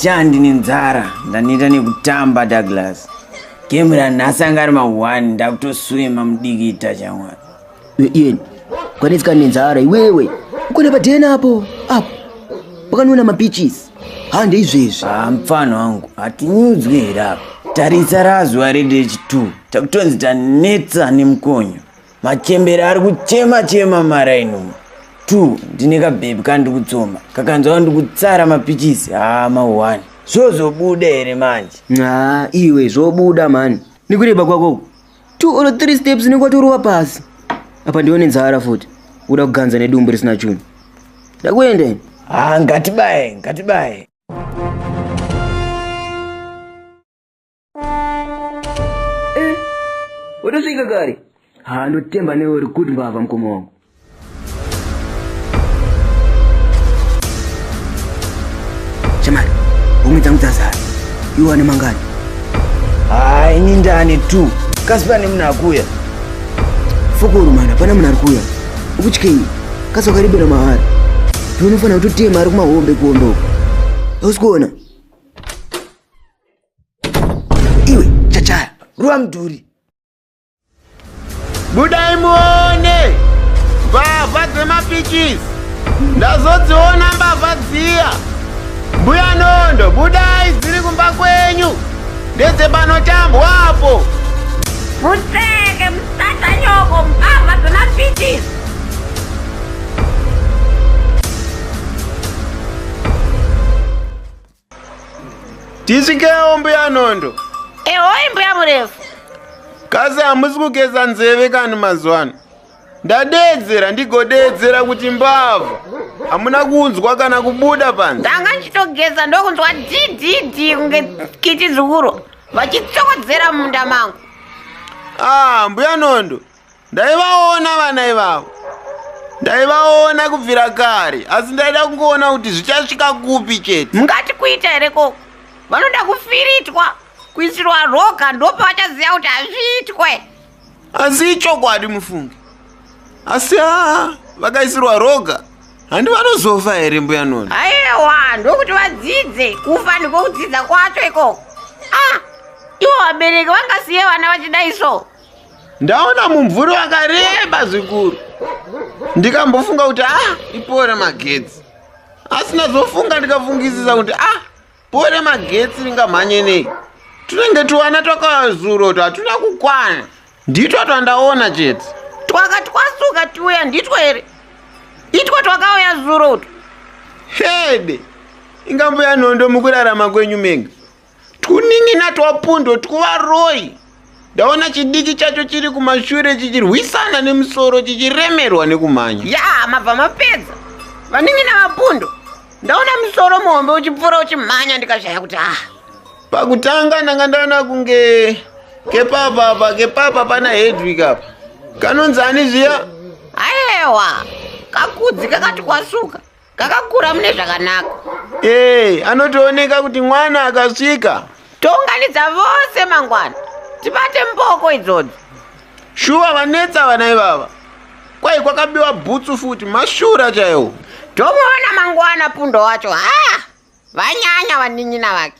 Shandi ni nzara. Ndanita ni kutamba Douglas. Kemra nasangari ma-1 ndakutoswima mudigita chamwana. Ian, kwanetsika ni nzara iwewe. Ukone padena hapo. Pakanona ma-beaches. Hande izvezvi. Mfano wangu atinyudzwe hirapo. Tarisa razuva reDech2 takutonzi tanetsa nemkonyo. Machembera ari kuchema marainu. 2 ndine kabhebi kandikutsoma. Kakanzwa ndikutsara ma-beaches. Ma-1 zozobuda here manje. Iwe zobuda man. Nikureba kwako 2 or 3 steps nikwatoriwa pasi. Apa ndione nzara futi. Uda kuganza nedumbu risina chuni. Ndakuende. Ngatibaye. Udasvika gari? Ndotemba newe uri kuti Mbavha mkomo wangu. Shamari, umwita mutazara. Iwe ane mangani? Ini ndani tu. Kasipani mnakuya. Fukuru mana, pana mnakuya. Ukuchikei, kasa karibu na mahali. Tunofana ututema ari kumahombe kuondoka. Usikuona? Iwe, chachaya. Ruwa mduri. Budai muone Mbavha Dzema beaches. Ndazodziona Mbavha dziya. Mbuya Nondo, budai ziri kumba kwenyu. Ndedze panotambwa hapo. Muteke mtata nyoko Mbavha Dzema beaches. Tisvikewo mbuya Nondo. Oi mbuya murefu. Kasi hamusi kugeza nzeve kani mazuano. Ndadedzera ndigodedzera kuti Mbavha hamuna kunzwa kana kubuda panze. Ndanga nchitogeza ndokunzwa dhi kunge kiti zukuro vachitsokodzera munda mangu. Mbuya Nondo, ndaivaona vana ivavo. Ndaivaona kubvira kare, asi ndaida kungoona kuti zvichasvika kupi chete. Mungati kuita here koko? Vanoda kufiritwa, kuisirwa roga ndopa vachaziva kuti hazviitwe. Asi ichokwadi mufungi. Asi vakaisirwa roga, handi vanozofa here mbuya Nondo? Aiwa, ndokuti vadzidze, kufa ndiko kudzidza kwacho ikoko. Ivo vabereki vangasiye vana vachidai so. Ndaona mumvuri wakareba zvikuru. Ndikambofunga kuti ipore magetsi. Asi nazofunga ndikafungisisa kuti pore magetsi ringamhanye nei. Tunenge tuwana twakazuro hatuna kukwana. Nditwa twandaona chete. Twakati twasuka tiuya nditwo here. Itwo twakauya zuroto. Hede, inga mbuya Nondo mukurarama kwenyu mega. Tunin'ina twapundo tkuvaroi. Ndaona chidiki chacho chiri kumashure chichirwisana nemusoro chichiremerwa nekumhanya. Mabva mapedza. Vanin'ina vapundo. Ndaona musoro muhombe uchipfuura uchimhanya ndikashaya kuti Pakutanga ndanga ndaona kunge kepapa pana Hedwig apa. Kanonzani zviya? Aiwa, kakudzi kakati kwasuka. Kakakura mune zvakanaka. Anotooneka kuti mwana akasvika. Tounganidza vose mangwana. Tibate mboko idzodzo. Shuwa vanetsa vana ivava. Kwai kwakabiwa bhutsu futi mashura chaiwo. Tomuona mangwana pundo wacho. Vanyanya vanin'ina vake.